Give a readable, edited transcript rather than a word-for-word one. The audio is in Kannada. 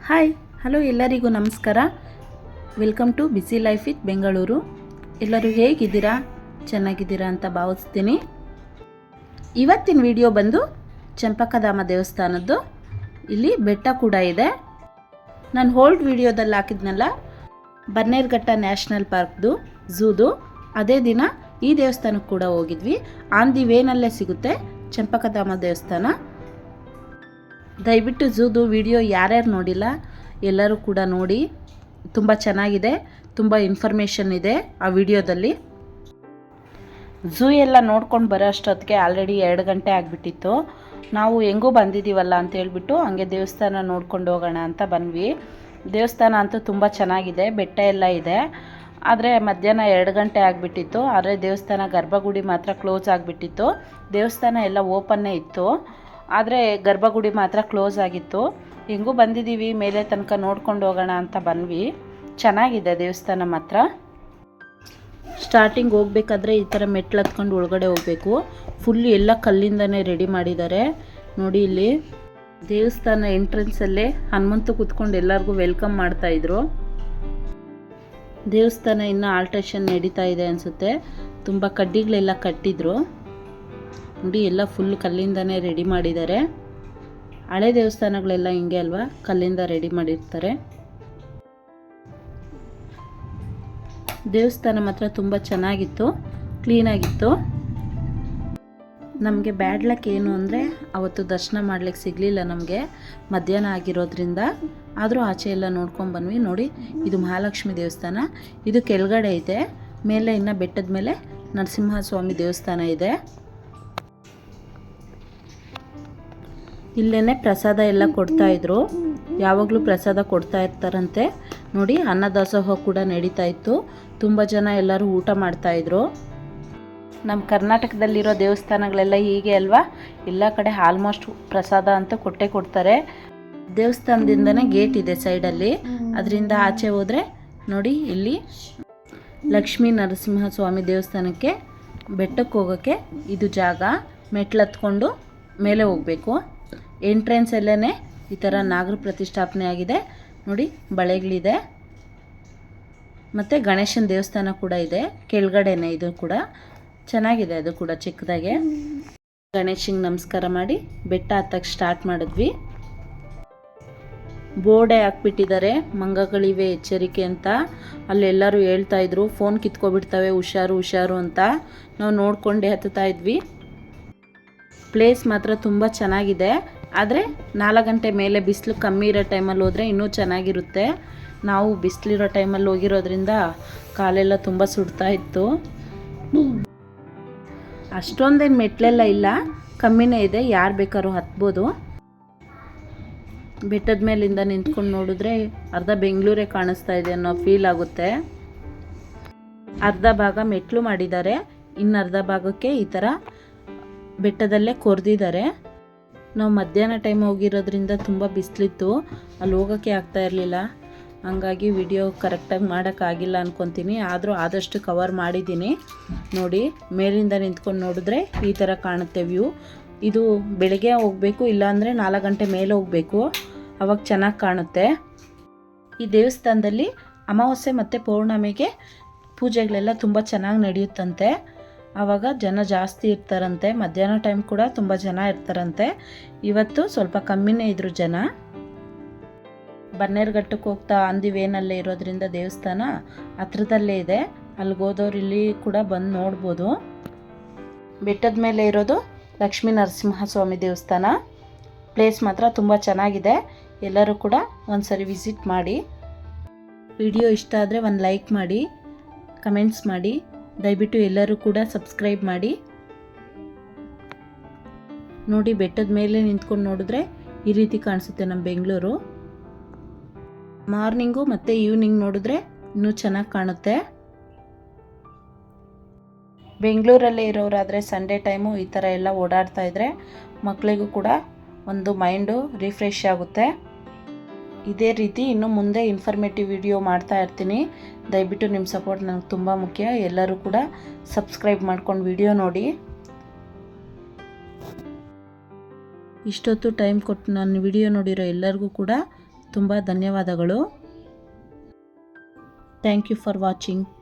ಹಾಯ್ ಹಲೋ ಎಲ್ಲರಿಗೂ ನಮಸ್ಕಾರ. Welcome to busy life with Bengaluru. ಎಲ್ಲರೂ ಹೇಗಿದ್ದೀರಾ? ಚೆನ್ನಾಗಿದ್ದೀರಾ ಅಂತ ಭಾವಿಸ್ತೀನಿ. ಇವತ್ತಿನ ವಿಡಿಯೋ ಬಂದು ಚಂಪಕಧಾಮ ದೇವಸ್ಥಾನದ್ದು. ಇಲ್ಲಿ ಬೆಟ್ಟ ಕೂಡ ಇದೆ. ನಾನು ಹೋಲ್ಡ್ ವಿಡಿಯೋದಲ್ಲಿ ಹಾಕಿದ್ನಲ್ಲ ಬನ್ನೇರುಘಟ್ಟ ನ್ಯಾಷನಲ್ ಪಾರ್ಕ್ದು ಝೂದು, ಅದೇ ದಿನ ಈ ದೇವಸ್ಥಾನಕ್ಕೆ ಕೂಡ ಹೋಗಿದ್ವಿ. ಆನ್ ದಿ ವೇನಲ್ಲೇ ಸಿಗುತ್ತೆ ಚಂಪಕಧಾಮ ದೇವಸ್ಥಾನ. ದಯವಿಟ್ಟು ಝೂದು ವಿಡಿಯೋ ಯಾರ್ಯಾರು ನೋಡಿಲ್ಲ ಎಲ್ಲರೂ ಕೂಡ ನೋಡಿ. ತುಂಬ ಚೆನ್ನಾಗಿದೆ, ತುಂಬ ಇನ್ಫಾರ್ಮೇಷನ್ ಇದೆ ಆ ವಿಡಿಯೋದಲ್ಲಿ. ಝೂ ಎಲ್ಲ ನೋಡ್ಕೊಂಡು ಬರೋ ಅಷ್ಟೊತ್ತಿಗೆ ಆಲ್ರೆಡಿ 2 ಗಂಟೆ ಆಗಿಬಿಟ್ಟಿತ್ತು. ನಾವು ಹೆಂಗೂ ಬಂದಿದ್ದೀವಲ್ಲ ಅಂತ ಹೇಳ್ಬಿಟ್ಟು ಹಂಗೆ ದೇವಸ್ಥಾನ ನೋಡ್ಕೊಂಡು ಹೋಗೋಣ ಅಂತ ಬಂದ್ವಿ. ದೇವಸ್ಥಾನ ಅಂತೂ ತುಂಬ ಚೆನ್ನಾಗಿದೆ, ಬೆಟ್ಟ ಎಲ್ಲ ಇದೆ. ಆದರೆ ಮಧ್ಯಾಹ್ನ 2 ಗಂಟೆ ಆಗಿಬಿಟ್ಟಿತ್ತು. ಆದರೆ ದೇವಸ್ಥಾನ ಗರ್ಭಗುಡಿ ಮಾತ್ರ ಕ್ಲೋಸ್ ಆಗಿಬಿಟ್ಟಿತ್ತು. ದೇವಸ್ಥಾನ ಎಲ್ಲ ಓಪನ್ನೇ ಇತ್ತು, ಆದರೆ ಗರ್ಭಗುಡಿ ಮಾತ್ರ ಕ್ಲೋಸ್ ಆಗಿತ್ತು. ಹೆಂಗೂ ಬಂದಿದ್ದೀವಿ, ಮೇಲೆ ತನಕ ನೋಡ್ಕೊಂಡು ಹೋಗೋಣ ಅಂತ ಬಂದ್ವಿ. ಚೆನ್ನಾಗಿದೆ ದೇವಸ್ಥಾನ ಮಾತ್ರ. ಸ್ಟಾರ್ಟಿಂಗ್ ಹೋಗ್ಬೇಕಾದ್ರೆ ಈ ಥರ ಮೆಟ್ಲು ಹತ್ಕೊಂಡು ಒಳಗಡೆ ಹೋಗಬೇಕು. ಫುಲ್ ಎಲ್ಲ ಕಲ್ಲಿಂದನೇ ರೆಡಿ ಮಾಡಿದ್ದಾರೆ ನೋಡಿ. ಇಲ್ಲಿ ದೇವಸ್ಥಾನ ಎಂಟ್ರೆನ್ಸಲ್ಲೇ ಹನುಮಂತು ಕೂತ್ಕೊಂಡು ಎಲ್ಲರಿಗೂ ವೆಲ್ಕಮ್ ಮಾಡ್ತಾಯಿದ್ರು. ದೇವಸ್ಥಾನ ಇನ್ನೂ ಆಲ್ಟ್ರೇಷನ್ ನಡೀತಾ ಇದೆ ಅನಿಸುತ್ತೆ. ತುಂಬ ಕಡ್ಡಿಗಳೆಲ್ಲ ಕಟ್ಟಿದ್ರು ನೋಡಿ. ಎಲ್ಲ ಫುಲ್ ಕಲ್ಲಿಂದನೇ ರೆಡಿ ಮಾಡಿದ್ದಾರೆ. ಹಳೆ ದೇವಸ್ಥಾನಗಳೆಲ್ಲ ಹಿಂಗೆ ಅಲ್ವಾ, ಕಲ್ಲಿಂದ ರೆಡಿ ಮಾಡಿರ್ತಾರೆ. ದೇವಸ್ಥಾನ ಮಾತ್ರ ತುಂಬ ಚೆನ್ನಾಗಿತ್ತು, ಕ್ಲೀನಾಗಿತ್ತು. ನಮಗೆ ಬ್ಯಾಡ್ ಲಕ್ ಏನು ಅಂದರೆ ಅವತ್ತು ದರ್ಶನ ಮಾಡ್ಲಿಕ್ಕೆ ಸಿಗಲಿಲ್ಲ ನಮಗೆ, ಮಧ್ಯಾಹ್ನ ಆಗಿರೋದ್ರಿಂದ. ಆದರೂ ಆಚೆ ಎಲ್ಲ ನೋಡ್ಕೊಂಡು ಬಂದ್ವಿ ನೋಡಿ. ಇದು ಮಹಾಲಕ್ಷ್ಮಿ ದೇವಸ್ಥಾನ, ಇದು ಕೆಳಗಡೆ ಇದೆ. ಮೇಲೆ ಇನ್ನು ಬೆಟ್ಟದ ಮೇಲೆ ನರಸಿಂಹಸ್ವಾಮಿ ದೇವಸ್ಥಾನ ಇದೆ. ಇಲ್ಲೇ ಪ್ರಸಾದ ಎಲ್ಲ ಕೊಡ್ತಾಯಿದ್ರು, ಯಾವಾಗಲೂ ಪ್ರಸಾದ ಕೊಡ್ತಾ ಇರ್ತಾರಂತೆ ನೋಡಿ. ಅನ್ನದಾಸೋಹ ಕೂಡ ನಡೀತಾ ಇತ್ತು. ತುಂಬ ಜನ ಎಲ್ಲರೂ ಊಟ ಮಾಡ್ತಾಯಿದ್ರು. ನಮ್ಮ ಕರ್ನಾಟಕದಲ್ಲಿರೋ ದೇವಸ್ಥಾನಗಳೆಲ್ಲ ಹೀಗೆ ಅಲ್ವಾ, ಎಲ್ಲ ಕಡೆ ಆಲ್ಮೋಸ್ಟ್ ಪ್ರಸಾದ ಅಂತ ಕೊಟ್ಟೇ ಕೊಡ್ತಾರೆ. ದೇವಸ್ಥಾನದಿಂದನೇ ಗೇಟ್ ಇದೆ ಸೈಡಲ್ಲಿ, ಅದರಿಂದ ಆಚೆ ಹೋದರೆ ನೋಡಿ ಇಲ್ಲಿ ಲಕ್ಷ್ಮೀ ನರಸಿಂಹಸ್ವಾಮಿ ದೇವಸ್ಥಾನಕ್ಕೆ ಬೆಟ್ಟಕ್ಕೆ ಹೋಗೋಕ್ಕೆ ಇದು ಜಾಗ. ಮೆಟ್ಲು ಹತ್ಕೊಂಡು ಮೇಲೆ ಹೋಗಬೇಕು. ಎಂಟ್ರೆನ್ಸ್ ಎಲ್ಲೇ ಈ ಥರ ನಾಗರ ಪ್ರತಿಷ್ಠಾಪನೆ ಆಗಿದೆ ನೋಡಿ, ಬಳೆಗಳಿದೆ. ಮತ್ತು ಗಣೇಶನ ದೇವಸ್ಥಾನ ಕೂಡ ಇದೆ ಕೆಳಗಡೆನೆ. ಇದು ಕೂಡ ಚೆನ್ನಾಗಿದೆ, ಅದು ಕೂಡ ಚಿಕ್ಕದಾಗೆ. ಗಣೇಶಂಗೆ ನಮಸ್ಕಾರ ಮಾಡಿ ಬೆಟ್ಟ ಹತ್ತಕ್ಕೆ ಸ್ಟಾರ್ಟ್ ಮಾಡಿದ್ವಿ. ಬೋರ್ಡೇ ಹಾಕ್ಬಿಟ್ಟಿದ್ದಾರೆ, ಮಂಗಗಳಿವೆ ಎಚ್ಚರಿಕೆ ಅಂತ. ಅಲ್ಲೆಲ್ಲರೂ ಹೇಳ್ತಾಯಿದ್ರು ಫೋನ್ ಕಿತ್ಕೊಬಿಡ್ತವೆ, ಹುಷಾರು ಹುಷಾರು ಅಂತ. ನಾವು ನೋಡ್ಕೊಂಡೇ ಹತ್ತುತ್ತಾ ಇದ್ವಿ. ಪ್ಲೇಸ್ ಮಾತ್ರ ತುಂಬ ಚೆನ್ನಾಗಿದೆ. ಆದರೆ 4 ಗಂಟೆ ಮೇಲೆ ಬಿಸಿಲು ಕಮ್ಮಿ ಇರೋ ಟೈಮಲ್ಲಿ ಹೋದರೆ ಇನ್ನೂ ಚೆನ್ನಾಗಿರುತ್ತೆ. ನಾವು ಬಿಸಿಲಿರೋ ಟೈಮಲ್ಲಿ ಹೋಗಿರೋದ್ರಿಂದ ಕಾಲೆಲ್ಲ ತುಂಬ ಸುಡ್ತಾ ಇತ್ತು. ಅಷ್ಟೊಂದೇನು ಮೆಟ್ಲೆಲ್ಲ ಇಲ್ಲ, ಕಮ್ಮಿನೇ ಇದೆ, ಯಾರು ಬೇಕಾದ್ರೂ ಹತ್ಬೋದು. ಬೆಟ್ಟದ ಮೇಲಿಂದ ನಿಂತ್ಕೊಂಡು ನೋಡಿದ್ರೆ ಅರ್ಧ ಬೆಂಗಳೂರೇ ಕಾಣಿಸ್ತಾ ಇದೆ ಅನ್ನೋ ಫೀಲ್ ಆಗುತ್ತೆ. ಅರ್ಧ ಭಾಗ ಮೆಟ್ಲು ಮಾಡಿದ್ದಾರೆ, ಇನ್ನು ಅರ್ಧ ಭಾಗಕ್ಕೆ ಈ ಥರ ಬೆಟ್ಟದಲ್ಲೇ ಕೊರೆದಿದ್ದಾರೆ. ನಾವು ಮಧ್ಯಾಹ್ನ ಟೈಮ್ ಹೋಗಿರೋದ್ರಿಂದ ತುಂಬ ಬಿಸಿಲಿತ್ತು, ಅಲ್ಲಿ ಹೋಗೋಕ್ಕೆ ಆಗ್ತಾ ಇರಲಿಲ್ಲ. ಹಂಗಾಗಿ ವಿಡಿಯೋ ಕರೆಕ್ಟಾಗಿ ಮಾಡೋಕ್ಕಾಗಿಲ್ಲ ಅಂದ್ಕೊತೀನಿ. ಆದರೂ ಆದಷ್ಟು ಕವರ್ ಮಾಡಿದ್ದೀನಿ ನೋಡಿ. ಮೇಲಿಂದ ನಿಂತ್ಕೊಂಡು ನೋಡಿದ್ರೆ ಈ ಥರ ಕಾಣುತ್ತೆ ವ್ಯೂ. ಇದು ಬೆಳಗ್ಗೆ ಹೋಗಬೇಕು, ಇಲ್ಲಾಂದರೆ 4 ಗಂಟೆ ಮೇಲೆ ಹೋಗಬೇಕು, ಅವಾಗ ಚೆನ್ನಾಗಿ ಕಾಣುತ್ತೆ. ಈ ದೇವಸ್ಥಾನದಲ್ಲಿ ಅಮಾವಾಸ್ಯೆ ಮತ್ತು ಪೌರ್ಣಮಿಗೆ ಪೂಜೆಗಳೆಲ್ಲ ತುಂಬ ಚೆನ್ನಾಗಿ ನಡೆಯುತ್ತಂತೆ. ಆವಾಗ ಜನ ಜಾಸ್ತಿ ಇರ್ತಾರಂತೆ. ಮಧ್ಯಾಹ್ನ ಟೈಮ್ ಕೂಡ ತುಂಬ ಜನ ಇರ್ತಾರಂತೆ. ಇವತ್ತು ಸ್ವಲ್ಪ ಕಮ್ಮಿನೇ ಇದ್ರು ಜನ. ಬನ್ನೇರುಘಟ್ಟಕ್ಕೆ ಹೋಗ್ತಾ ಆನ್ ದಿ ವೇನಲ್ಲೇ ಇರೋದ್ರಿಂದ ದೇವಸ್ಥಾನ ಹತ್ರದಲ್ಲೇ ಇದೆ. ಅಲ್ಲಿಗೆ ಹೋದವ್ರು ಇಲ್ಲಿ ಕೂಡ ಬಂದು ನೋಡ್ಬೋದು. ಬೆಟ್ಟದ ಮೇಲೆ ಇರೋದು ಲಕ್ಷ್ಮೀ ನರಸಿಂಹಸ್ವಾಮಿ ದೇವಸ್ಥಾನ. ಪ್ಲೇಸ್ ಮಾತ್ರ ತುಂಬ ಚೆನ್ನಾಗಿದೆ. ಎಲ್ಲರೂ ಕೂಡ ಒಂದ್ಸರಿ ವಿಸಿಟ್ ಮಾಡಿ. ವಿಡಿಯೋ ಇಷ್ಟ ಆದರೆ ಒಂದು ಲೈಕ್ ಮಾಡಿ, ಕಮೆಂಟ್ಸ್ ಮಾಡಿ. ದಯವಿಟ್ಟು ಎಲ್ಲರೂ ಕೂಡ ಸಬ್ಸ್ಕ್ರೈಬ್ ಮಾಡಿ ನೋಡಿ. ಬೆಟ್ಟದ ಮೇಲೆ ನಿಂತ್ಕೊಂಡು ನೋಡಿದ್ರೆ ಈ ರೀತಿ ಕಾಣಿಸುತ್ತೆ ನಮ್ಮ ಬೆಂಗಳೂರು. ಮಾರ್ನಿಂಗು ಮತ್ತು ಈವ್ನಿಂಗ್ ನೋಡಿದ್ರೆ ಇನ್ನೂ ಚೆನ್ನಾಗಿ ಕಾಣುತ್ತೆ. ಬೆಂಗಳೂರಲ್ಲೇ ಇರೋರಾದರೆ ಸಂಡೇ ಟೈಮು ಈ ಥರ ಎಲ್ಲ ಓಡಾಡ್ತಾ ಇದ್ದರೆ ಮಕ್ಕಳಿಗೂ ಕೂಡ ಒಂದು ಮೈಂಡು ರಿಫ್ರೆಶ್ ಆಗುತ್ತೆ. ಇದೇ ರೀತಿ ಇನ್ನು ಮುಂದೆ ಇನ್ಫಾರ್ಮೇಟಿವ್ ವಿಡಿಯೋ ಮಾಡ್ತಾ ಇರ್ತೀನಿ. ದಯವಿಟ್ಟು ನಿಮ್ಮ ಸಪೋರ್ಟ್ ನನಗೆ ತುಂಬ ಮುಖ್ಯ. ಎಲ್ಲರೂ ಕೂಡ ಸಬ್ಸ್ಕ್ರೈಬ್ ಮಾಡ್ಕೊಂಡು ವಿಡಿಯೋ ನೋಡಿ. ಇಷ್ಟೊತ್ತು ಟೈಮ್ ಕೊಟ್ಟು ನನ್ನ ವಿಡಿಯೋ ನೋಡಿರೋ ಎಲ್ಲರಿಗೂ ಕೂಡ ತುಂಬ ಧನ್ಯವಾದಗಳು. Thank you for watching.